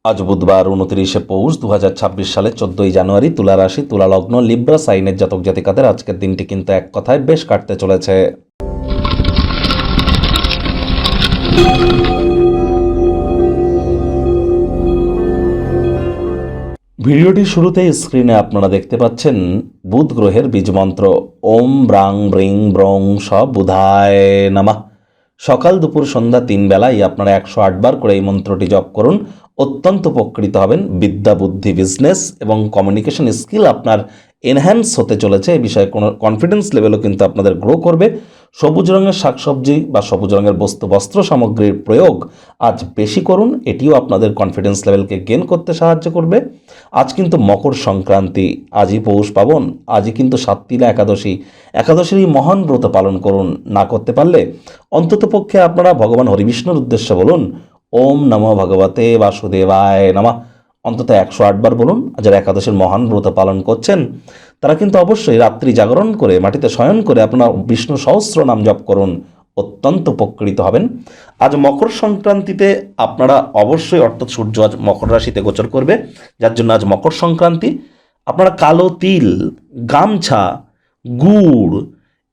আজ বুধবার 29শে পৌষ 2026 সালে 14ই জানুয়ারি। তুলা রাশি, তুলা লগ্ন, লিব্রা সাইনের জাতক জাতিকাদের আজকের দিনটি কিন্তু এক কথায় বেশ কাটতে চলেছে। ভিডিওটির শুরুতেই স্ক্রিনে আপনারা দেখতে পাচ্ছেন বুধ গ্রহের বীজমন্ত্র ওম ব্রাং ব্রিং ব্রং স বুধায় নমঃ। সকাল দুপুর সন্ধ্যা 3 বেলায় আপনারা 108 বার করে এই মন্ত্রটি জপ করুন। অত্যন্ত উপকৃত হবেন। বিদ্যা, বুদ্ধি, বিজনেস এবং কমিউনিকেশন স্কিল আপনার এনহ্যান্স হতে চলেছে। এই বিষয়ে কোনো কনফিডেন্স লেভেলও কিন্তু আপনাদের গ্রো করবে। সবুজ রঙের শাকসবজি বা সবুজ রঙের বস্ত্র সামগ্রীর প্রয়োগ আজ বেশি করুন। এটিও আপনাদের কনফিডেন্স লেভেলকে গেন করতে সাহায্য করবে। আজ কিন্তু মকর সংক্রান্তি, আজই পৌষ পাবন, আজই কিন্তু সাততিলা একাদশী। একাদশীর এই মহান ব্রত পালন করুন। না করতে পারলে অন্ততপক্ষে আপনারা ভগবান হরিবিষ্ণুর উদ্দেশ্যে বলুন ওম নমো ভগবতে বাসুদেবায় নমঃ। অন্তত 108 বার বলুন। যারা একাদশীর মহান ব্রত পালন করছেন তারা কিন্তু অবশ্যই রাত্রি জাগরণ করে মাটিতে শয়ন করে আপনার বিষ্ণু সহস্র নাম জপ করুন। অত্যন্ত উপকৃত হবেন। আজ মকর সংক্রান্তিতে আপনারা অবশ্যই, অর্থাৎ সূর্য আজ মকর রাশিতে গোচর করবে, যার জন্য আজ মকর সংক্রান্তি। আপনারা কালো তিল, গামছা, গুড়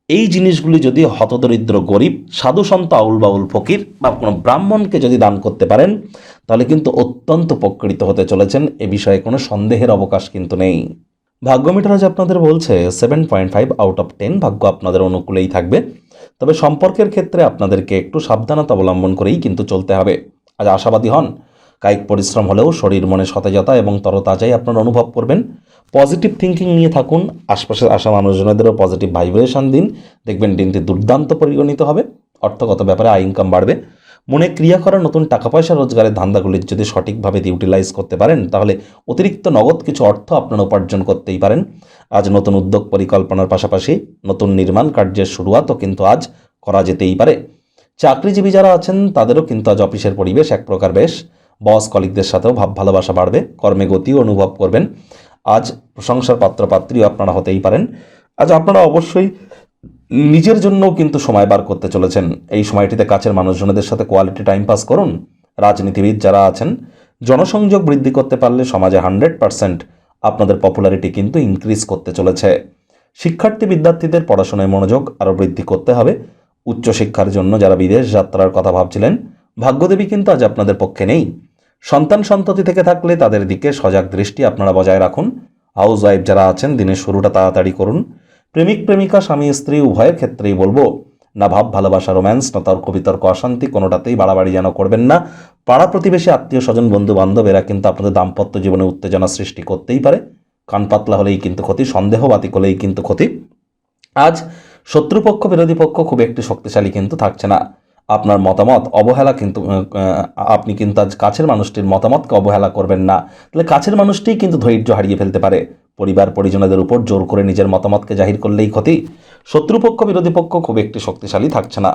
এই জিনিসগুলি যদি হতদরিদ্র গরিব, সাধু সন্ত, আউল বাউল ফকির বা কোনো ব্রাহ্মণকে যদি দান করতে পারেন তাহলে কিন্তু অত্যন্ত উপকৃত হতে চলেছেন। এ বিষয়ে কোনো সন্দেহের অবকাশ কিন্তু নেই। ভাগ্য মিটার আজ আপনাদের বলছে 7.5 আউট অফ 10। ভাগ্য আপনাদের অনুকূলেই থাকবে। তবে সম্পর্কের ক্ষেত্রে আপনাদেরকে একটু সাবধানতা অবলম্বন করেই কিন্তু চলতে হবে। আজ আশাবাদী হন। কায়িক পরিশ্রম হলেও শরীর মনে সতেজতা এবং তরতাজাই আপনারা অনুভব করবেন। পজিটিভ থিঙ্কিং নিয়ে থাকুন। আশপাশের আসা মানুষজনেদেরও পজিটিভ ভাইব্রেশন দিন। দেখবেন দিনটি দুর্দান্ত পরিগণিত হবে। অর্থগত ব্যাপারে আয় ইনকাম বাড়বে। মনে ক্রিয়া করা নতুন টাকা পয়সা রোজগারের ধান্দাগুলির যদি সঠিকভাবে ইউটিলাইজ করতে পারেন তাহলে অতিরিক্ত নগদ কিছু অর্থ আপনারা উপার্জন করতেই পারেন। আজ নতুন উদ্যোগ পরিকল্পনার পাশাপাশি নতুন নির্মাণ কার্যের শুরুয়াতও কিন্তু আজ করা যেতেই পারে। চাকরিজীবী যারা আছেন তাদেরও কিন্তু আজ অফিসের পরিবেশ এক প্রকার বেশ। বস কলিগদের সাথেও ভাব ভালোবাসা বাড়বে। কর্মে গতিও অনুভব করবেন। আজ প্রশংসার পাত্রপাত্রীও আপনারা হতেই পারেন। আজ আপনারা অবশ্যই নিজের জন্যও কিন্তু সময় বার করতে চলেছেন। এই সময়টিতে কাছের মানুষজনদের সাথে কোয়ালিটি টাইম পাস করুন। রাজনীতিবিদ যারা আছেন জনসংযোগ বৃদ্ধি করতে পারলে সমাজে 100% আপনাদের পপুলারিটি কিন্তু ইনক্রিজ করতে চলেছে। শিক্ষার্থী বিদ্যার্থীদের পড়াশোনায় মনোযোগ আরও বৃদ্ধি করতে হবে। উচ্চশিক্ষার জন্য যারা বিদেশ যাত্রার কথা ভাবছিলেন ভাগ্যদেবী কিন্তু আজ আপনাদের পক্ষে নেই। সন্তান সন্ততি থেকে থাকলে তাদের দিকে সজাগ দৃষ্টি আপনারা বজায় রাখুন। হাউস ওয়াইফ যারা আছেন দিনের শুরুটা তাড়াতাড়ি করুন। প্রেমিক প্রেমিকা স্বামী স্ত্রী উভয়ের ক্ষেত্রেই বলবো না ভাব ভালোবাসা রোম্যান্স না তর্ক বিতর্ক অশান্তি কোনোটাতেই বাড়াবাড়ি যেন করবেন না। পাড়া প্রতিবেশী আত্মীয় স্বজন বন্ধু বান্ধব এরা কিন্তু আপনাদের দাম্পত্য জীবনে উত্তেজনা সৃষ্টি করতেই পারে। কান পাতলা হলেই কিন্তু ক্ষতি, সন্দেহবাতিক হলেই কিন্তু ক্ষতি। আজ শত্রুপক্ষ বিরোধী পক্ষ খুব একটি শক্তিশালী কিন্তু থাকছে না। আপনার মতামত অবহেলা কিন্তু আপনি কিন্তু আজ কাছের মানুষটির মতামতকে অবহেলা করবেন না। তাহলে কাছের মানুষটিই কিন্তু ধৈর্য হারিয়ে ফেলতে পারে। পরিবার পরিজনদের উপর জোর করে নিজের মতামতকে জাহির করলেই ক্ষতি। শত্রুপক্ষ বিরোধী পক্ষ খুব একটি শক্তিশালী থাকছে না।